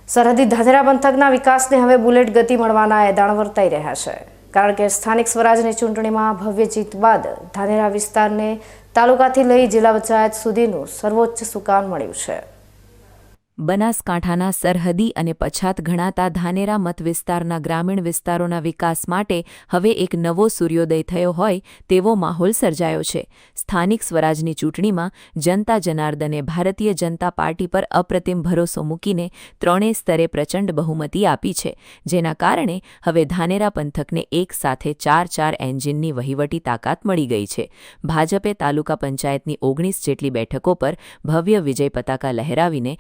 સરહદી ધાનેરા પંથકના વિકાસને હવે બુલેટ ગતિ મળવાના એદાણ વર્તાઈ રહ્યા છે, કારણ કે સ્થાનિક સ્વરાજની ચૂંટણીમાં ભવ્ય જીત બાદ ધાનેરા વિસ્તારને તાલુકાથી લઈ જિલ્લા પંચાયત સુધીનું સર્વોચ્ચ સુકાન મળ્યું છે। બનાસકાંઠાના સરહદી અને પછાત ગણાતા ધાનેરા મત વિસ્તારના ગ્રામીણ વિસ્તારોના વિકાસ માટે હવે એક નવો સૂર્યોદય થયો હોય તેવો માહોલ સર્જાયો છે। સ્થાનિક સ્વરાજની ચૂંટણીમાં જનતા જનાર્દને ભારતીય જનતા પાર્ટી પર અપ્રતિમ ભરોસો મૂકીને ત્રણેય સ્તરે પ્રચંડ બહુમતી આપી છે, જેના કારણે હવે ધાનેરા પંથકને એક સાથે 4 એન્જિનની વહીવટી તાકાત મળી ગઈ છે। ભાજપે તાલુકા પંચાયતની 19 જેટલી બેઠકો પર ભવ્ય વિજય પતાકા લહેરાવીને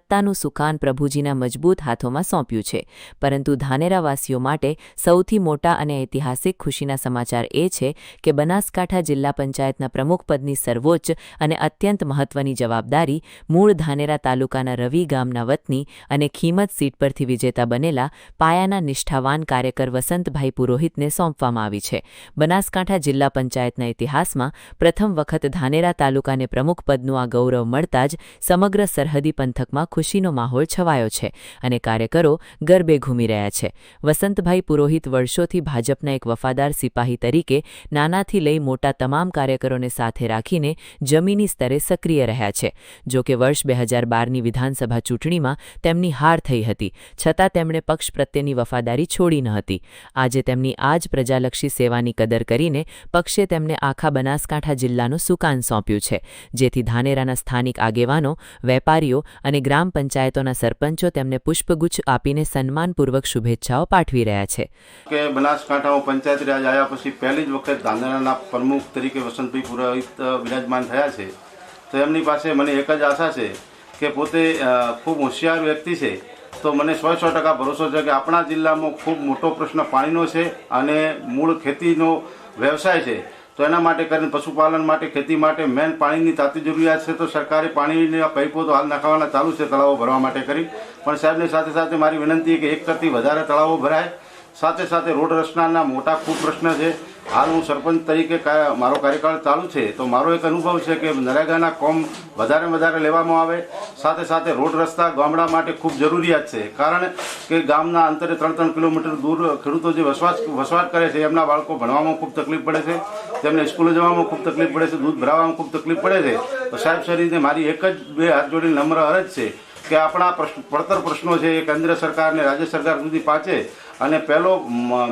સત્તાનું સુકાન પ્રભુજીના મજબૂત હાથોમાં સોંપ્યું છે, પરંતુ ધાનેરાવાસીઓ માટે સૌથી મોટા અને ઐતિહાસિક ખુશીના સમાચાર એ છે કે બનાસકાંઠા જિલ્લા પંચાયતના પ્રમુખપદની સર્વોચ્ચ અને અત્યંત મહત્વની જવાબદારી મૂળ ધાનેરા તાલુકાના રવિ ગામના વતની અને ખીમત સીટ પરથી વિજેતા બનેલા પાયાના નિષ્ઠાવાન કાર્યકર વસંતભાઈ પુરોહિતને સોંપવામાં આવી છે। બનાસકાંઠા જિલ્લા પંચાયતના ઇતિહાસમાં પ્રથમ વખત ધાનેરા તાલુકાને પ્રમુખપદનું આ ગૌરવ મળતા જ સમગ્ર સરહદી પંથકમાં ખુશીનો માહોલ છવાયો છે અને કાર્યકરો ગરબે ઘૂમી રહ્યા છે। વસંતભાઈ પુરોહિત વર્ષોથી ભાજપના એક વફાદાર સિપાહી તરીકે નાનાથી લઈ મોટા તમામ કાર્યકરોને સાથે રાખીને જમીની સ્તરે સક્રિય રહ્યા છે। જો કે વર્ષ 2012ની વિધાનસભા ચૂંટણીમાં તેમની હાર થઈ હતી, છતાં તેમણે પક્ષ પ્રત્યેની વફાદારી છોડી ન હતી। આજે તેમની આ જ પ્રજાલક્ષી સેવાની કદર કરીને પક્ષે તેમને આખા બનાસકાંઠા જિલ્લાનું સુકાન સોંપ્યું છે, જેથી ધાનેરાના સ્થાનિક આગેવાનો, વેપારીઓ અને ગ્રામ પંચાયતોના સરપંચો તેમને પુષ્પગુચ્છ આપીને સન્માનપૂર્વક શુભેચ્છાઓ પાઠવી રહ્યા છે। કે બનાસકાંઠામાં પંચાયત રાજ આવ્યા પછી પહેલી જ વખત ધાનેરાના પ્રમુખ તરીકે વસંતભાઈ પુરોહિત વિરાજમાન થયા છે, તો એમની પાસે મને એક જ આશા છે કે પોતે ખૂબ હોશિયાર વ્યક્તિ છે, તો મને 100% ભરોસો છે કે આપણા જિલ્લામાં ખૂબ મોટો પ્રશ્ન પાણીનો છે અને મૂળ ખેતીનો વ્યવસાય છે, તો એના માટે કરીને પશુપાલન માટે, ખેતી માટે મેન પાણીની તાતી જરૂરિયાત છે। તો સરકારે પાણીના પાઇપો તો હાલ નખાવાના ચાલુ છે તળાવો ભરવા માટે કરી, પણ સાહેબની સાથે સાથે મારી વિનંતી કે 1 કરતી વધારે તળાવો ભરાય। સાથે સાથે રોડ રસ્તાના મોટા ખૂબ પ્રશ્ન છે। હાલ હું સરપંચ તરીકે મારો કાર્યકાળ ચાલુ છે, તો મારો એક અનુભવ છે કે નરેગાના કોમ વધારે લેવામાં આવે। સાથે સાથે રોડ રસ્તા ગામડા માટે ખૂબ જરૂરિયાત છે, કારણ કે ગામના અંતરે 3 કિલોમીટર દૂર ખેડૂતો જે વસવાટ કરે છે એમના બાળકો ભણવામાં ખૂબ તકલીફ પડે છે, તેમને સ્કૂલે જવામાં ખૂબ તકલીફ પડે છે, દૂધ ભરાવવામાં ખૂબ તકલીફ પડે છે। તો સાહેબ શ્રીને મારી એક જ 2 હાથ જોડીને નમ્ર અરજ છે કે આપણા પડતર પ્રશ્નો છે એ કેન્દ્ર સરકાર અને રાજ્ય સરકાર સુધી પહોંચે અને પહેલો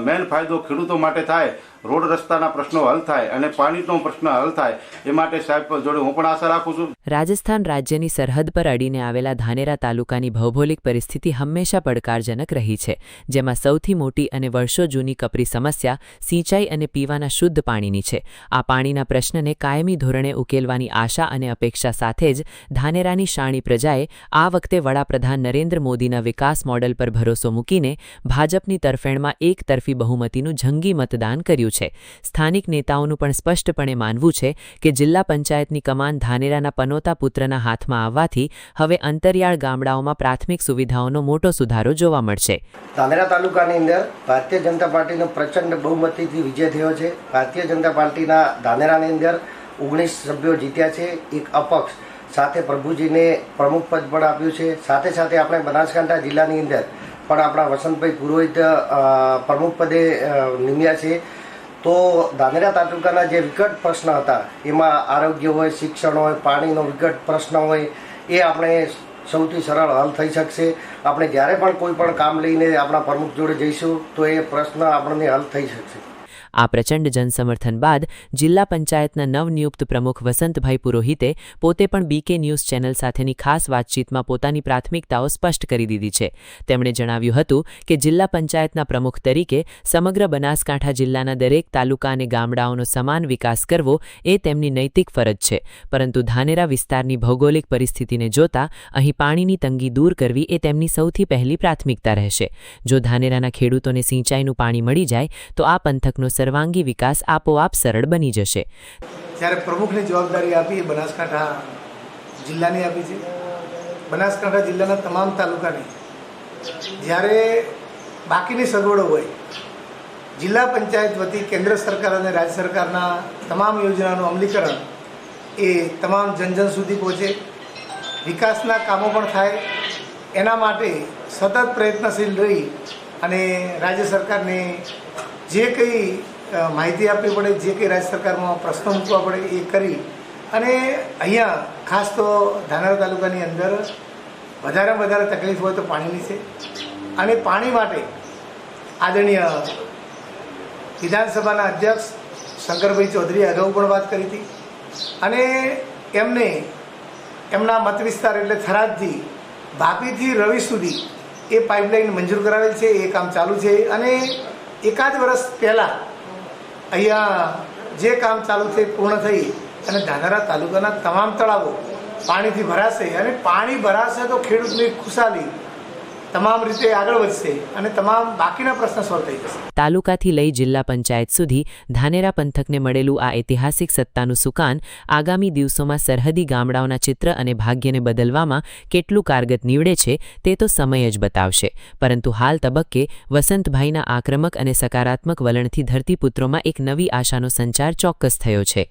મેન ફાયદો ખેડૂતો માટે થાય, રોડ રસ્તાના પ્રશ્નો હલ થાય અને પાણીનો પ્રશ્ન હલ થાય, એ માટે સાહેબ જોડે હું પણ આશા રાખું છું। રાજસ્થાન રાજ્યની સરહદ પર અડીને આવેલા ધાનેરા તાલુકાની ભૌગોલિક પરિસ્થિતિ હંમેશા પડકારજનક રહી છે, જેમાં સૌથી મોટી અને વર્ષો જૂની કપરી સમસ્યા સિંચાઈ અને પીવાના શુદ્ધ પાણીની છે। આ પાણીના પ્રશ્નને કાયમી ધોરણે ઉકેલવાની આશા અને અપેક્ષા સાથે જ ધાનેરાની શાણી પ્રજાએ આ વખતે વડાપ્રધાન નરેન્દ્ર મોદીના વિકાસ મોડલ પર ભરોસો મૂકીને ભાજપની તરફેણમાં એકતરફી બહુમતીનું જંગી મતદાન કર્યું છે। સ્થાનિક નેતાઓનું પણ સ્પષ્ટપણે માનવું છે કે જિલ્લા પંચાયતની કમાન ધાનેરાના પનોતા પુત્રના હાથમાં આવવાથી હવે અંતરિયાળ ગામડાઓમાં પ્રાથમિક સુવિધાઓનો મોટો સુધારો જોવા મળશે। ધાનેરા તાલુકાની અંદર ભારતીય જનતા પાર્ટીનો પ્રચંડ બહુમતીથી વિજય થયો છે। ભારતીય જનતા પાર્ટીના ધાનેરાની અંદર 19 સભ્યો જીત્યા છે, એક અપક્ષ સાથે પ્રભુજીને પ્રમુખ પદ પણ આપ્યું છે। સાથે સાથે આપણે બનાસકાંઠા જિલ્લાની અંદર પણ આપણા વસંતભાઈ પુરોહિત પ્રમુખ પદે નિમ્યા છે। તો ધાનેરા તાલુકાના જે વિકટ પ્રશ્ન હતા એમાં આરોગ્ય હોય, શિક્ષણ હોય, પાણીનો વિકટ પ્રશ્ન હોય, એ આપણે સૌથી સરળ હલ થઈ શકશે। આપણે જ્યારે પણ કોઈ પણ કામ લઈને આપણા પ્રમુખ જોડે જઈશું તો એ પ્રશ્ન આપણને હલ થઈ શકશે। આ પ્રચંડ જનસમર્થન બાદ જિલ્લા પંચાયતના નવનિયુક્ત પ્રમુખ વસંતભાઈ પુરોહિતે પોતે પણ બીકે ન્યૂઝ ચેનલ સાથેની ખાસ વાતચીતમાં પોતાની પ્રાથમિકતાઓ સ્પષ્ટ કરી દીધી છે। તેમણે જણાવ્યું હતું કે જિલ્લા પંચાયતના પ્રમુખ તરીકે સમગ્ર બનાસકાંઠા જિલ્લાના દરેક તાલુકા અને ગામડાઓનો સમાન વિકાસ કરવો એ તેમની નૈતિક ફરજ છે, પરંતુ ધાનેરા વિસ્તારની ભૌગોલિક પરિસ્થિતિને જોતા અહીં પાણીની તંગી દૂર કરવી એ તેમની સૌથી પહેલી પ્રાથમિકતા રહેશે। જો ધાનેરાના ખેડૂતોને સિંચાઈનું પાણી મળી જાય તો આ પંથકનો સર્વાંગી વિકાસ આપોઆપ સરળ બની જશે। જ્યારે પ્રમુખની જવાબદારી આપી એ બનાસકાંઠા જિલ્લાની આપી છે। બનાસકાંઠા જિલ્લાના તમામ તાલુકાને જ્યારે બાકીની સગવડો હોય, જિલ્લા પંચાયત વતી કેન્દ્ર સરકાર અને રાજ્ય સરકારના તમામ યોજનાનું અમલીકરણ એ તમામ જન સુધી પહોંચે, વિકાસના કામો પણ થાય, એના માટે સતત પ્રયત્નશીલ રહી અને રાજ્ય સરકારને જે કંઈ માહિતી આપવી પડે, જે કંઈ રાજ્ય સરકારમાં પ્રશ્નો મૂકવા પડે એ કરી અને અહીંયા ખાસ તો ધાનેરા તાલુકાની અંદર વધારેમાં વધારે તકલીફ હોય તો પાણીની છે અને પાણી માટે આદરણીય વિધાનસભાના અધ્યક્ષ શંકરભાઈ ચૌધરીએ અગાઉ પણ વાત કરી હતી અને એમને એમના મત વિસ્તાર એટલે થરાદથી વાપીથી રવિ સુધી એ પાઇપલાઇન મંજૂર કરાવેલ છે, એ કામ ચાલુ છે અને એકાદ વર્ષ પહેલાં અહીંયા જે કામ ચાલુ છે પૂર્ણ થઈ અને ધાનેરા તાલુકાના તમામ તળાવો પાણીથી ભરાશે અને પાણી ભરાશે તો ખેડૂતની ખુશાલી તમામ રીતે આગળ વધશે અને તમામ બાકીના પ્રશ્નો સોલ્વ થઈ જશે. તાલુકાથી લઈ જિલ્લા પંચાયત સુધી ધાનેરા પંથકને મળેલું આ ઐતિહાસિક સત્તાનું સુકાન આગામી દિવસોમાં સરહદી ગામડાઓના ચિત્ર અને ભાગ્યને બદલવામાં કેટલું કારગત નીવડે છે તે તો સમય જ બતાવશે. પરંતુ હાલ તબક્કે વસંતભાઈના આક્રમક અને સકારાત્મક વલણથી ધરતીપુત્રોમાં એક નવી આશાનો સંચાર ચોક્કસ થયો છે.